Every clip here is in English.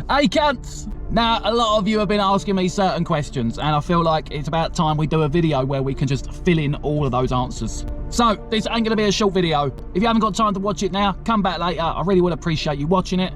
Hey cunts! Now, a lot of you have been asking me certain questions, and I feel like it's about time we do a video where we can just fill in all of those answers. So, this ain't gonna be a short video. If you haven't got time to watch it now, come back later. I really would appreciate you watching it,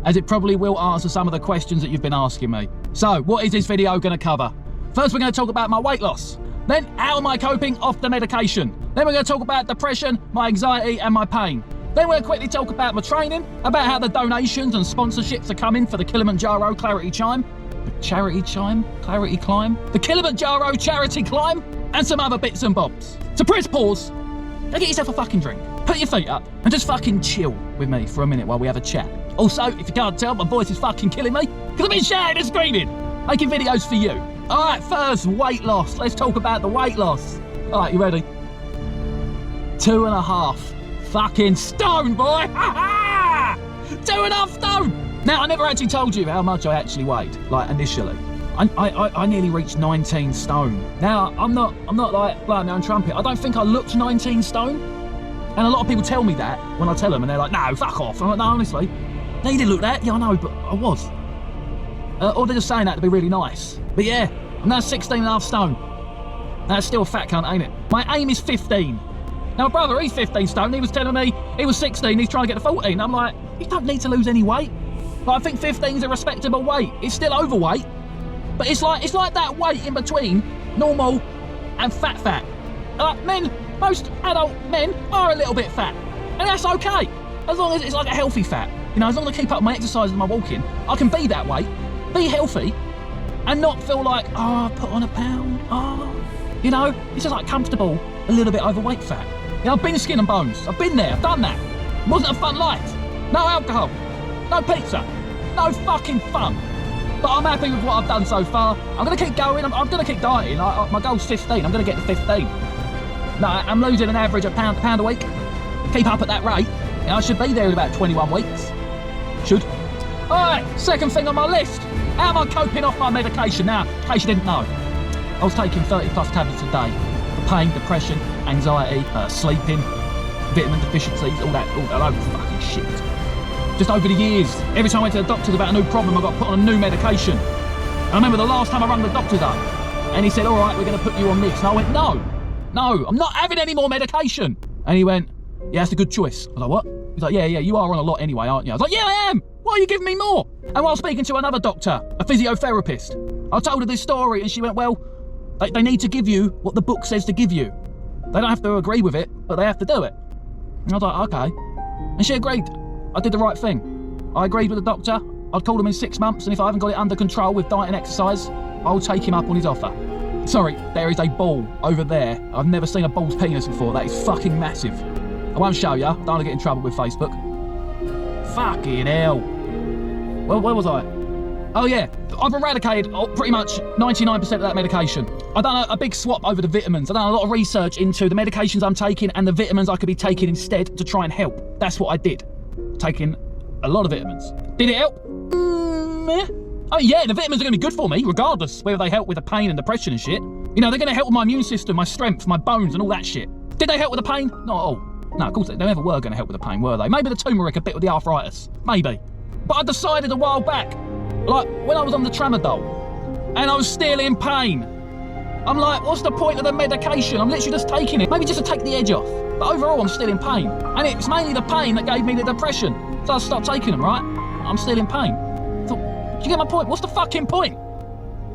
as it probably will answer some of the questions that you've been asking me. So, what is this video gonna cover? First, we're gonna talk about my weight loss. Then, how am I coping off the medication? Then we're gonna talk about depression, my anxiety, and my pain. Then we'll quickly talk about my training, about how the donations and sponsorships are coming for the Kilimanjaro Clarity Climb. The Charity Climb? Clarity Climb? The Kilimanjaro Charity Climb? And some other bits and bobs. So press pause and get yourself a fucking drink. Put your feet up and just fucking chill with me for a minute while we have a chat. Also, if you can't tell, my voice is fucking killing me because I've been shouting and screaming, making videos for you. All right, first, weight loss. Let's talk about the weight loss. All right, you ready? 2.5 fucking stone, boy! Ha ha! 2.5 stone! Now, I never actually told you how much I actually weighed, like initially. I nearly reached 19 stone. Now, I'm not like blowing my own trumpet. I don't think I looked 19 stone. And a lot of people tell me that when I tell them, and they're like, no, fuck off. I'm like, no, honestly. No, you didn't look that. Yeah, I know, but I was. Or they're just saying that to be really nice. But yeah, I'm now 16.5 stone. That's still a fat cunt, ain't it? My aim is 15. Now, brother, he's 15 stone. He was telling me he was 16. He's trying to get to 14. I'm like, you don't need to lose any weight. But I think 15 is a respectable weight. It's still overweight, but it's like that weight in between normal and fat. Most adult men are a little bit fat, and that's okay, as long as it's like a healthy fat. You know, as long as I keep up my exercise and my walking, I can be that weight, be healthy, and not feel like, oh, I put on a pound, oh. You know, it's just like comfortable, a little bit overweight fat. You know, I've been skin and bones. I've been there, I've done that. It wasn't a fun life. No alcohol, no pizza, no fucking fun. But I'm happy with what I've done so far. I'm gonna keep going, I'm gonna keep dieting. My goal's 15, I'm gonna get to 15. No, I'm losing an average of pound a week. Keep up at that rate, and I should be there in about 21 weeks. Should. All right, second thing on my list. How am I coping off my medication? Now, in case you didn't know, I was taking 30+ tablets a day for pain, depression, anxiety, sleeping, vitamin deficiencies, all that fucking shit. Just over the years, every time I went to the doctors about a new problem, I got put on a new medication. I remember the last time I rang the doctors up, and he said, all right, we're gonna put you on this. And I went, no, I'm not having any more medication. And he went, yeah, that's a good choice. I was like, what? He's like, yeah, you are on a lot anyway, aren't you? I was like, yeah, I am. Why are you giving me more? And while speaking to another doctor, a physiotherapist, I told her this story, and she went, well, they need to give you what the book says to give you. They don't have to agree with it, but they have to do it. And I was like, okay. And she agreed. I did the right thing. I agreed with the doctor. I'd call him in 6 months, and if I haven't got it under control with diet and exercise, I'll take him up on his offer. Sorry, there is a ball over there. I've never seen a bull's penis before. That is fucking massive. I won't show you. Don't want to get in trouble with Facebook. Fucking hell. Well, where was I? Oh yeah, I've eradicated pretty much 99% of that medication. I've done a big swap over the vitamins. I've done a lot of research into the medications I'm taking and the vitamins I could be taking instead to try and help. That's what I did. Taking a lot of vitamins. Did it help? Oh yeah, the vitamins are going to be good for me, regardless whether they help with the pain and depression and shit. You know, they're going to help with my immune system, my strength, my bones and all that shit. Did they help with the pain? Not at all. No, of course they never were going to help with the pain, were they? Maybe the turmeric a bit with the arthritis. Maybe. But I decided a while back, like when I was on the tramadol, and I was still in pain. I'm like, what's the point of the medication? I'm literally just taking it. Maybe just to take the edge off. But overall, I'm still in pain. And it's mainly the pain that gave me the depression. So I stopped taking them, right? I'm still in pain. I thought, do you get my point? What's the fucking point?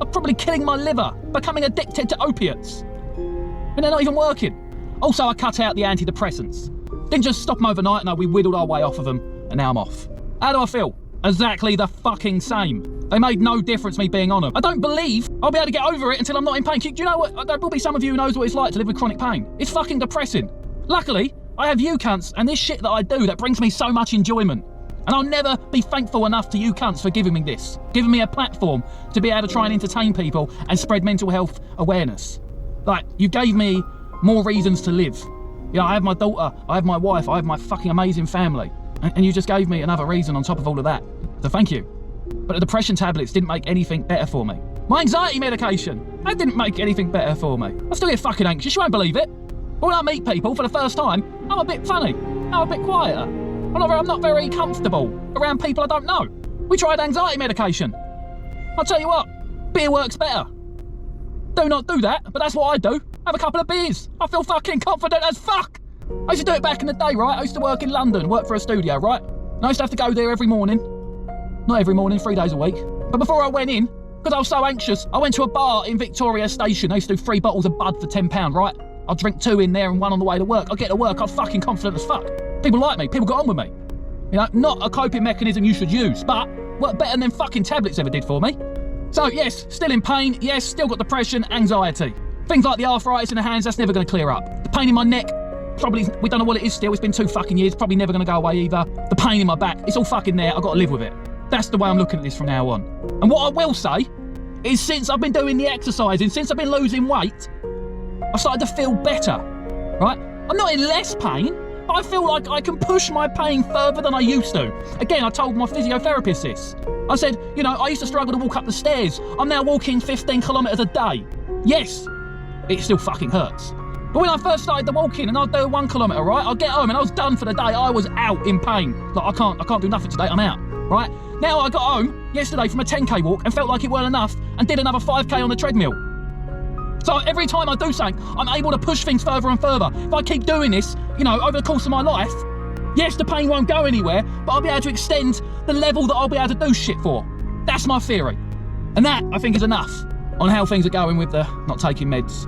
I'm probably killing my liver, becoming addicted to opiates. And they're not even working. Also, I cut out the antidepressants. Didn't just stop them overnight, no, we whittled our way off of them, and now I'm off. How do I feel? Exactly the fucking same. They made no difference me being on them. I don't believe I'll be able to get over it until I'm not in pain. Do you know what? There will be some of you who knows what it's like to live with chronic pain. It's fucking depressing. Luckily, I have you cunts and this shit that I do that brings me so much enjoyment. And I'll never be thankful enough to you cunts for giving me this. Giving me a platform to be able to try and entertain people and spread mental health awareness. Like, you gave me more reasons to live. You know, I have my daughter, I have my wife, I have my fucking amazing family. And you just gave me another reason on top of all of that. So thank you. But the depression tablets didn't make anything better for me. My anxiety medication, that didn't make anything better for me. I still get fucking anxious, you won't believe it. But when I meet people for the first time, I'm a bit funny. I'm a bit quieter. I'm not very comfortable around people I don't know. We tried anxiety medication. I'll tell you what, beer works better. Do not do that, but that's what I do. Have a couple of beers. I feel fucking confident as fuck. I used to do it back in the day, right? I used to work in London, work for a studio, right? And I used to have to go there every morning. Not every morning, 3 days a week. But before I went in, because I was so anxious, I went to a bar in Victoria Station. I used to do 3 bottles of Bud for £10, right? I'll drink 2 in there and 1 on the way to work. I'll get to work, I'm fucking confident as fuck. People like me, people got on with me. You know, not a coping mechanism you should use, but worked better than fucking tablets ever did for me. So yes, still in pain, yes, still got depression, anxiety. Things like the arthritis in the hands, that's never gonna clear up. The pain in my neck, probably, we don't know what it is still, it's been 2 fucking years, probably never gonna go away either. The pain in my back, it's all fucking there, I've got to live with it. That's the way I'm looking at this from now on. And what I will say is since I've been doing the exercising, since I've been losing weight, I've started to feel better, right? I'm not in less pain, but I feel like I can push my pain further than I used to. Again, I told my physiotherapist this. I said, you know, I used to struggle to walk up the stairs. I'm now walking 15 kilometres a day. Yes, it still fucking hurts. But when I first started the walking and I'd do 1 kilometre, right, I'd get home and I was done for the day. I was out in pain. Like, I can't do nothing today, I'm out, right? Now I got home yesterday from a 10k walk and felt like it weren't enough and did another 5k on the treadmill. So every time I do something, I'm able to push things further and further. If I keep doing this, you know, over the course of my life, yes, the pain won't go anywhere, but I'll be able to extend the level that I'll be able to do shit for. That's my theory. And that, I think, is enough on how things are going with the not taking meds,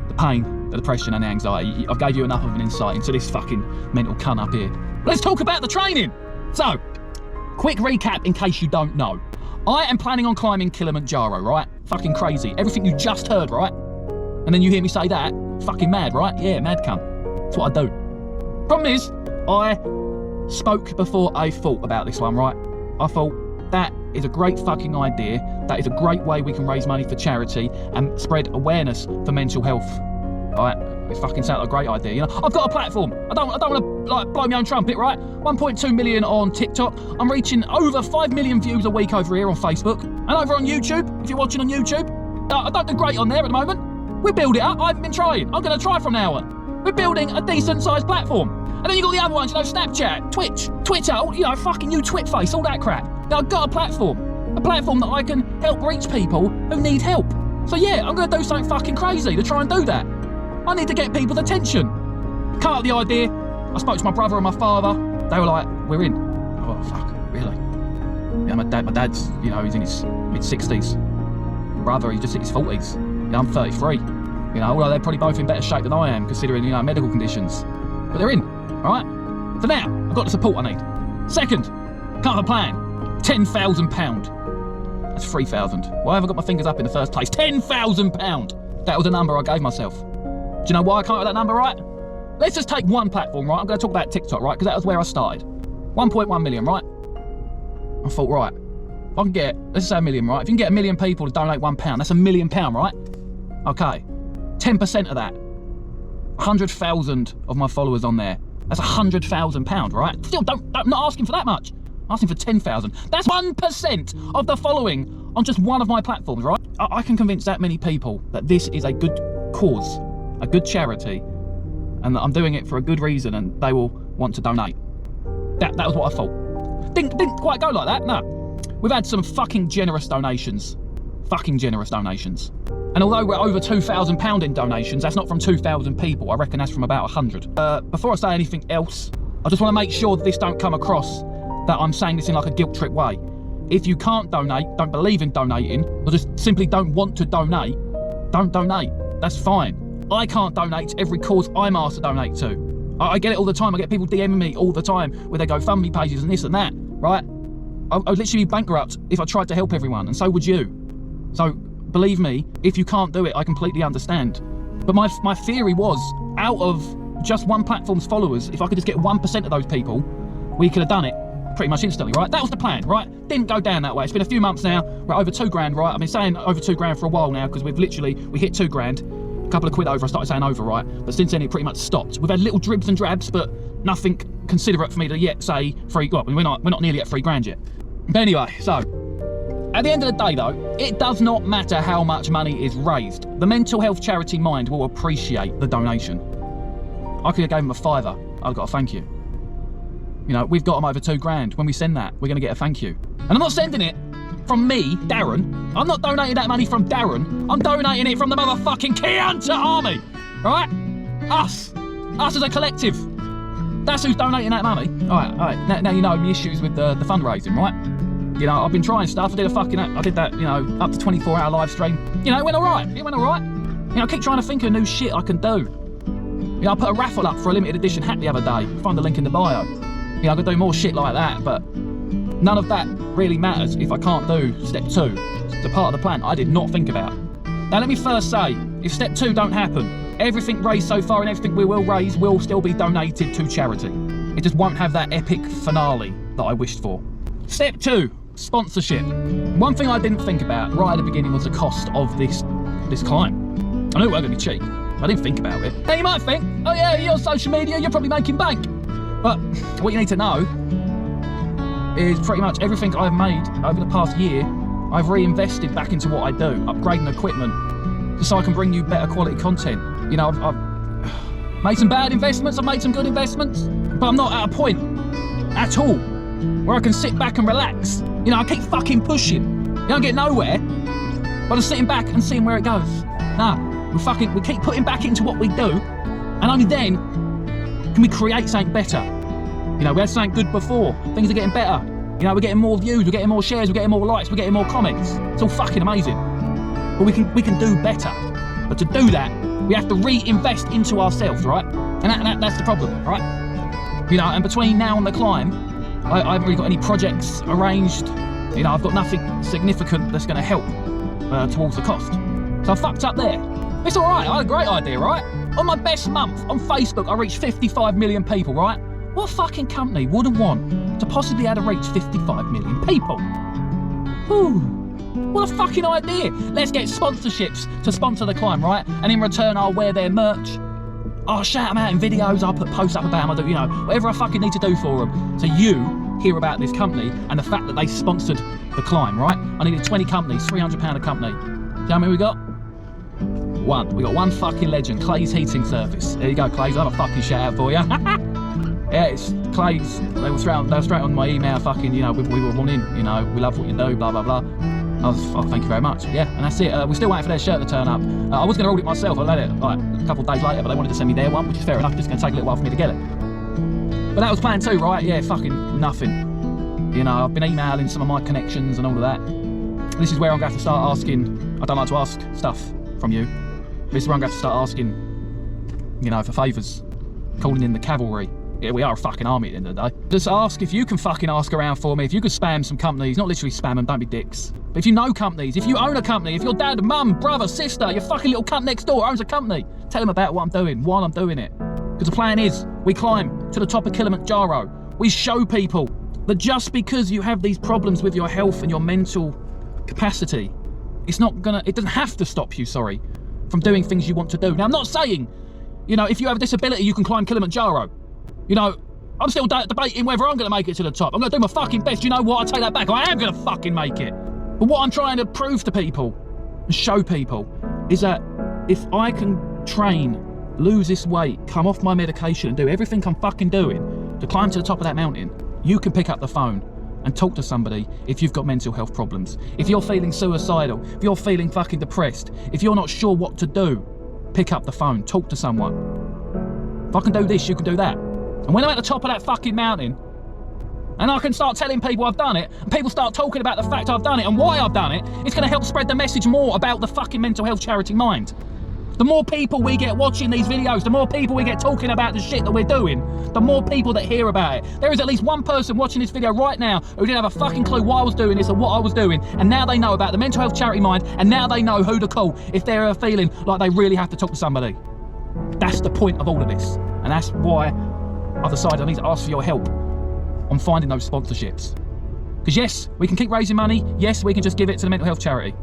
the pain, the depression and the anxiety. I've gave you enough of an insight into this fucking mental cunt up here. Let's talk about the training. So, quick recap in case you don't know. I am planning on climbing Kilimanjaro, right? Fucking crazy. Everything you just heard, right? And then you hear me say that, fucking mad, right? Yeah, mad cunt. That's what I do. Problem is, I spoke before I thought about this one, right? I thought, that is a great fucking idea. That is a great way we can raise money for charity and spread awareness for mental health. Right? It fucking sounds like a great idea, you know? I've got a platform. I don't want to like blow my own trumpet, right? 1.2 million on TikTok. I'm reaching over 5 million views a week over here on Facebook. And over on YouTube, if you're watching on YouTube. I don't do great on there at the moment. We build it up. I haven't been trying. I'm going to try from now on. We're building a decent sized platform. And then you got the other ones, you know, Snapchat, Twitch, Twitter, you know, fucking you Twitface, all that crap. Now I've got a platform that I can help reach people who need help. So yeah, I'm going to do something fucking crazy to try and do that. I need to get people's attention. Come up with the idea. I spoke to my brother and my father. They were like, we're in. Oh, fuck, really? Yeah, my dad's, you know, he's in his mid-60s. My brother, he's just in his 40s. You know, I'm 33. You know, although they're probably both in better shape than I am, considering, you know, medical conditions. But they're in, all right? So now, I've got the support I need. Second, come up with a plan. £10,000. That's 3,000. Why have I got my fingers up in the first place? £10,000. That was a number I gave myself. Do you know why I can't get that number right? Let's just take one platform, right? I'm going to talk about TikTok, right? Because that was where I started. 1.1 million, right? I thought, right, if I can get, let's say 1 million, right? If you can get 1 million people to donate £1, that's £1 million, right? Okay. 10% of that. 100,000 of my followers on there. That's £100,000, right? Still, I'm not asking for that much. I'm asking for 10,000. That's 1% of the following on just one of my platforms, right? I can convince that many people that this is a good cause, a good charity, and that I'm doing it for a good reason, and they will want to donate. That was what I thought. Didn't quite go like that, no. We've had some fucking generous donations. Fucking generous donations. And although we're over £2,000 in donations, that's not from 2,000 people. I reckon that's from about 100. Before I say anything else, I just want to make sure that this don't come across that I'm saying this in like a guilt trip way. If you can't donate, don't believe in donating, or just simply don't want to donate, don't donate. That's fine. I can't donate to every cause I'm asked to donate to. I get it all the time. I get people DMing me all the time with their GoFundMe pages and this and that, right? I would literally be bankrupt if I tried to help everyone, and so would you. So believe me, if you can't do it, I completely understand. But my theory was, out of just one platform's followers, if I could just get 1% of those people, we could have done it pretty much instantly, right? That was the plan, right? Didn't go down that way. It's been a few months now. We're over 2 grand, right? I've been saying over 2 grand for a while now, because we hit 2 grand. A couple of quid over, I started saying over, right? But since then, it pretty much stopped. We've had little dribs and drabs, but nothing considerate for me to yet say well, we're not nearly at 3 grand yet. But anyway, so at the end of the day, though, it does not matter how much money is raised. The mental health charity Mind will appreciate the donation. I could have gave him a £5. I've got to thank you. You know, we've got them over £2,000. When we send that, we're going to get a thank you. And I'm not sending it from me, Darren. I'm not donating that money from Darren. I'm donating it from the motherfucking Kuntah army, right? Us as a collective. That's who's donating that money. All right. Now you know the issues with the fundraising, right? You know, I've been trying stuff. I did that, you know, up to 24-hour live stream. You know, it went all right. You know, I keep trying to think of new shit I can do. You know, I put a raffle up for a limited edition hat the other day. Find the link in the bio. You know, I could do more shit like that, but none of that really matters if I can't do step 2. It's the part of the plan I did not think about. Now, let me first say, if step 2 don't happen, everything raised so far and everything we will raise will still be donated to charity. It just won't have that epic finale that I wished for. Step 2, sponsorship. One thing I didn't think about right at the beginning was the cost of this climb. I knew it wasn't going to be cheap. I didn't think about it. Now you might think, oh yeah, you're on social media, you're probably making bank. But what you need to know is pretty much everything I've made over the past year, I've reinvested back into what I do, upgrading equipment, just so I can bring you better quality content. You know, I've made some bad investments, I've made some good investments, but I'm not at a point at all where I can sit back and relax. You know, I keep fucking pushing. You don't get nowhere by just sitting back and seeing where it goes. Nah, we keep putting back into what we do, and only then can we create something better. You know, we had something good before, things are getting better. You know, we're getting more views, we're getting more shares, we're getting more likes, we're getting more comments. It's all fucking amazing. But we can do better. But to do that, we have to reinvest into ourselves, right? And that's the problem, right? You know, and between now and the climb, I haven't really got any projects arranged. You know, I've got nothing significant that's going to help towards the cost. So I fucked up there. It's all right, I had a great idea, right? On my best month on Facebook, I reached 55 million people, right? What fucking company wouldn't want to possibly have to reach 55 million people? Ooh, what a fucking idea. Let's get sponsorships to sponsor the climb, right? And in return, I'll wear their merch. I'll shout them out in videos, I'll put posts up about them, I'll do, you know, whatever I fucking need to do for them. So you hear about this company and the fact that they sponsored the climb, right? I needed 20 companies, £300 a company. Do you know how many we got? One. We got one fucking legend, Clay's Heating Service. There you go, Clay's. I'll have a fucking shout out for you. Yeah, it's Clay's. They were straight on my email, fucking, you know, we were wanting, you know, we love what you do, blah, blah, blah. I was, oh, thank you very much. Yeah, and that's it. We're still waiting for their shirt to turn up. I was going to order it myself. I let it like a couple of days later, but they wanted to send me their one, which is fair enough. It's going to take a little while for me to get it. But that was plan 2, right? Yeah, fucking nothing. You know, I've been emailing some of my connections and all of that. This is where I'm going to have to start asking. I don't like to ask stuff from you. This is where I'm going to have to start asking, you know, for favours. Calling in the cavalry. Yeah, we are a fucking army at the end of the day. Just ask if you can fucking ask around for me, if you could spam some companies, not literally spam them, don't be dicks. But if you know companies, if you own a company, if your dad, mum, brother, sister, your fucking little cunt next door owns a company, tell them about what I'm doing, while I'm doing it. Because the plan is, we climb to the top of Kilimanjaro. We show people that just because you have these problems with your health and your mental capacity, it doesn't have to stop you, from doing things you want to do. Now, I'm not saying, you know, if you have a disability, you can climb Kilimanjaro. You know, I'm still debating whether I'm going to make it to the top. I'm going to do my fucking best. You know what? I take that back. I am going to fucking make it. But what I'm trying to prove to people and show people is that if I can train, lose this weight, come off my medication and do everything I'm fucking doing to climb to the top of that mountain, you can pick up the phone and talk to somebody if you've got mental health problems. If you're feeling suicidal, if you're feeling fucking depressed, if you're not sure what to do, pick up the phone, talk to someone. If I can do this, you can do that. And when I'm at the top of that fucking mountain, and I can start telling people I've done it, and people start talking about the fact I've done it and why I've done it, it's going to help spread the message more about the fucking mental health charity Mind. The more people we get watching these videos, the more people we get talking about the shit that we're doing, the more people that hear about it. There is at least one person watching this video right now who didn't have a fucking clue why I was doing this or what I was doing, and now they know about the mental health charity Mind, and now they know who to call if they're feeling like they really have to talk to somebody. That's the point of all of this, and that's why I've decided I need to ask for your help on finding those sponsorships. Because yes, we can keep raising money, yes, we can just give it to the mental health charity.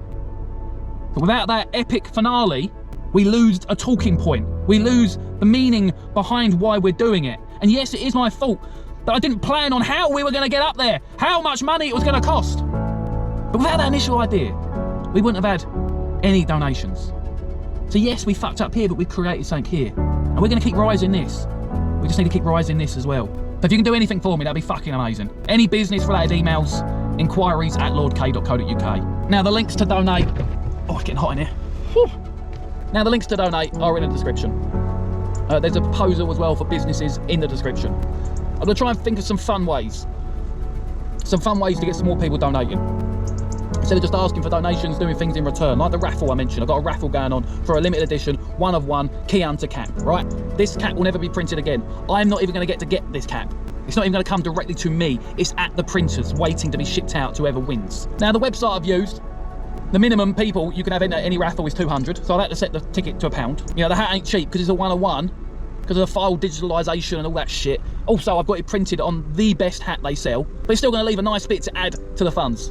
But without that epic finale, we lose a talking point. We lose the meaning behind why we're doing it. And yes, it is my fault that I didn't plan on how we were going to get up there, how much money it was going to cost. But without that initial idea, we wouldn't have had any donations. So yes, we fucked up here, but we've created something here. And we're going to keep rising this. We just need to keep rising this as well. So if you can do anything for me, that'd be fucking amazing. Any business-related emails, inquiries@lordk.uk. Now the links to donate. Oh, it's getting hot in here. Whew. Now the links to donate are in the description. There's a proposal as well for businesses in the description. I'm gonna try and think of some fun ways to get some more people donating. Instead of just asking for donations, doing things in return, like the raffle I mentioned. I've got a raffle going on for a limited edition, one of one, Kuntah cap, right? This cap will never be printed again. I'm not even gonna get this cap. It's not even gonna come directly to me. It's at the printers, waiting to be shipped out to whoever wins. Now, the website I've used, the minimum people you can have in any raffle is 200, so I've had to set the ticket to £1. You know, the hat ain't cheap because it's a one-of-one, because of the file digitalisation and all that shit. Also, I've got it printed on the best hat they sell, but it's still gonna leave a nice bit to add to the funds.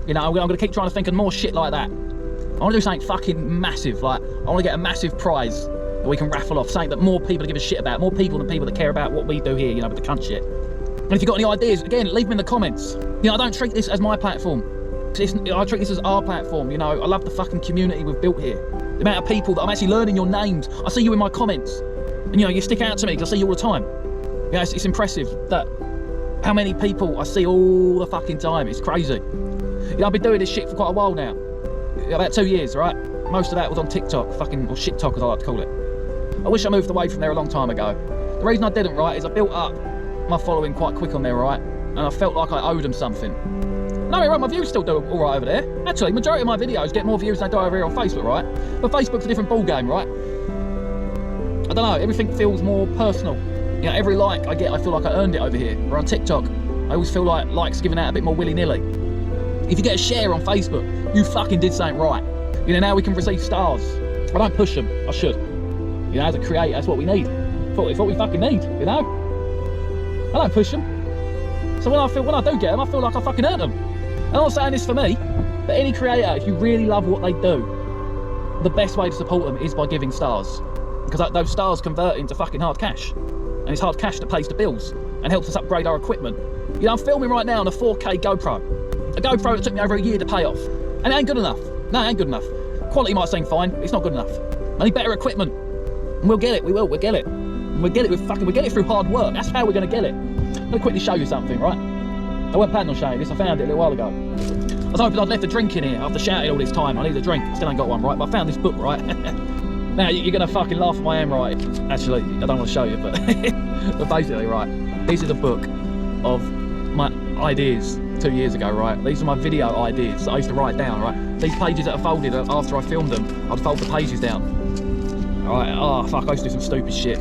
You know, I'm gonna keep trying to think of more shit like that. I wanna do something fucking massive, like, I wanna get a massive prize that we can raffle off, something that more people give a shit about, more people than people that care about what we do here, you know, with the cunt shit. And if you've got any ideas, again, leave them in the comments. You know, I don't treat this as my platform. I treat this as our platform, you know. I love the fucking community we've built here. The amount of people that I'm actually learning your names. I see you in my comments. And, you know, you stick out to me because I see you all the time. You know, it's impressive that how many people I see all the fucking time. It's crazy. You know, I've been doing this shit for quite a while now. About 2 years, right? Most of that was on TikTok, or shit talk as I like to call it. I wish I moved away from there a long time ago. The reason I didn't, right, is I built up my following quite quick on there, right? And I felt like I owed them something. No, right, my views still do all right over there. Actually, majority of my videos get more views than they do over here on Facebook, right? But Facebook's a different ball game, right? I don't know, everything feels more personal. You know, every like I get, I feel like I earned it over here. Or on TikTok, I always feel like likes given out a bit more willy-nilly. If you get a share on Facebook, you fucking did something right. You know, now we can receive stars. I don't push them, I should. You know, as a creator, that's what we need. It's what we fucking need, you know? I don't push them. So when I do get them, I feel like I fucking earned them. And I'm not saying this for me, but any creator, if you really love what they do, the best way to support them is by giving stars. Because those stars convert into fucking hard cash. And it's hard cash that pays the bills and helps us upgrade our equipment. You know, I'm filming right now on a 4K GoPro. A GoPro that took me over a year to pay off. And it ain't good enough. No, it ain't good enough. Quality might seem fine, it's not good enough. I need better equipment. And we'll get it, we'll get it. And we'll get it through hard work. That's how we're gonna get it. I'm gonna quickly show you something, right? I wasn't planning on showing this, I found it a little while ago. I was hoping I'd left a drink in here after shouting all this time. I need a drink, still ain't got one, right? But I found this book, right? Now, you're gonna fucking laugh at my handwriting. Actually, I don't want to show you, but, but basically, right, this is a book of my ideas 2 years ago, right? These are my video ideas that I used to write down, right? These pages that are folded after I filmed them, I'd fold the pages down. Alright, oh fuck, I used to do some stupid shit.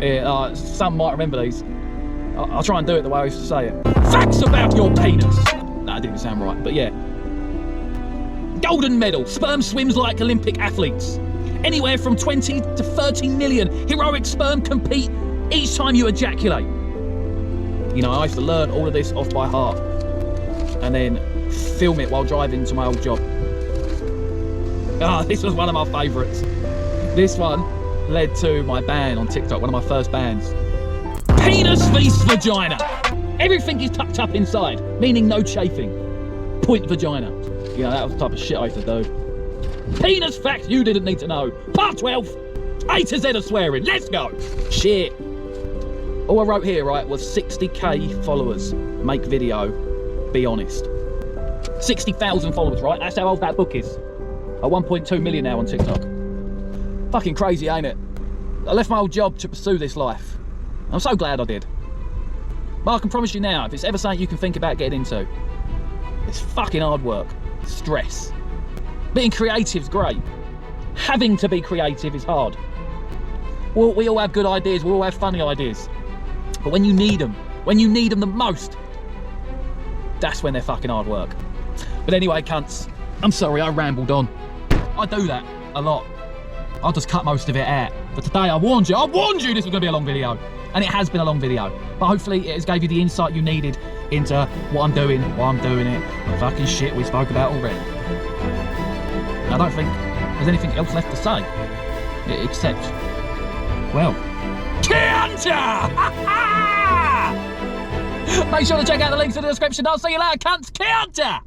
Yeah, some might remember these. I'll try and do it the way I used to say it. Facts about your penis! That didn't sound right, but yeah. Golden medal, sperm swims like Olympic athletes. Anywhere from 20 to 30 million heroic sperm compete each time you ejaculate. You know, I used to learn all of this off by heart and then film it while driving to my old job. Ah, this was one of my favourites. This one led to my ban on TikTok, one of my first bans. Penis feast vagina. Everything is tucked up inside, meaning no chafing. Point vagina. You know, that was the type of shit I used to do. Penis facts you didn't need to know. Part 12. A to Z of swearing. Let's go. Shit. All I wrote here, right, was 60k followers. Make video. Be honest. 60,000 followers, right? That's how old that book is. At 1.2 million now on TikTok. Fucking crazy, ain't it? I left my old job to pursue this life. I'm so glad I did. But I can promise you now, if it's ever something you can think about getting into, it's fucking hard work. Stress. Being creative's great. Having to be creative is hard. Well, we all have good ideas, we all have funny ideas. But when you need them the most, that's when they're fucking hard work. But anyway, cunts, I'm sorry I rambled on. I do that a lot. I'll just cut most of it out. But today I warned you this was gonna be a long video. And it has been a long video. But hopefully it has gave you the insight you needed into what I'm doing, why I'm doing it, the fucking shit we spoke about already. I don't think there's anything else left to say. Except, well, Kuntah! Make sure to check out the links in the description. I'll see you later, cunts. Kuntah!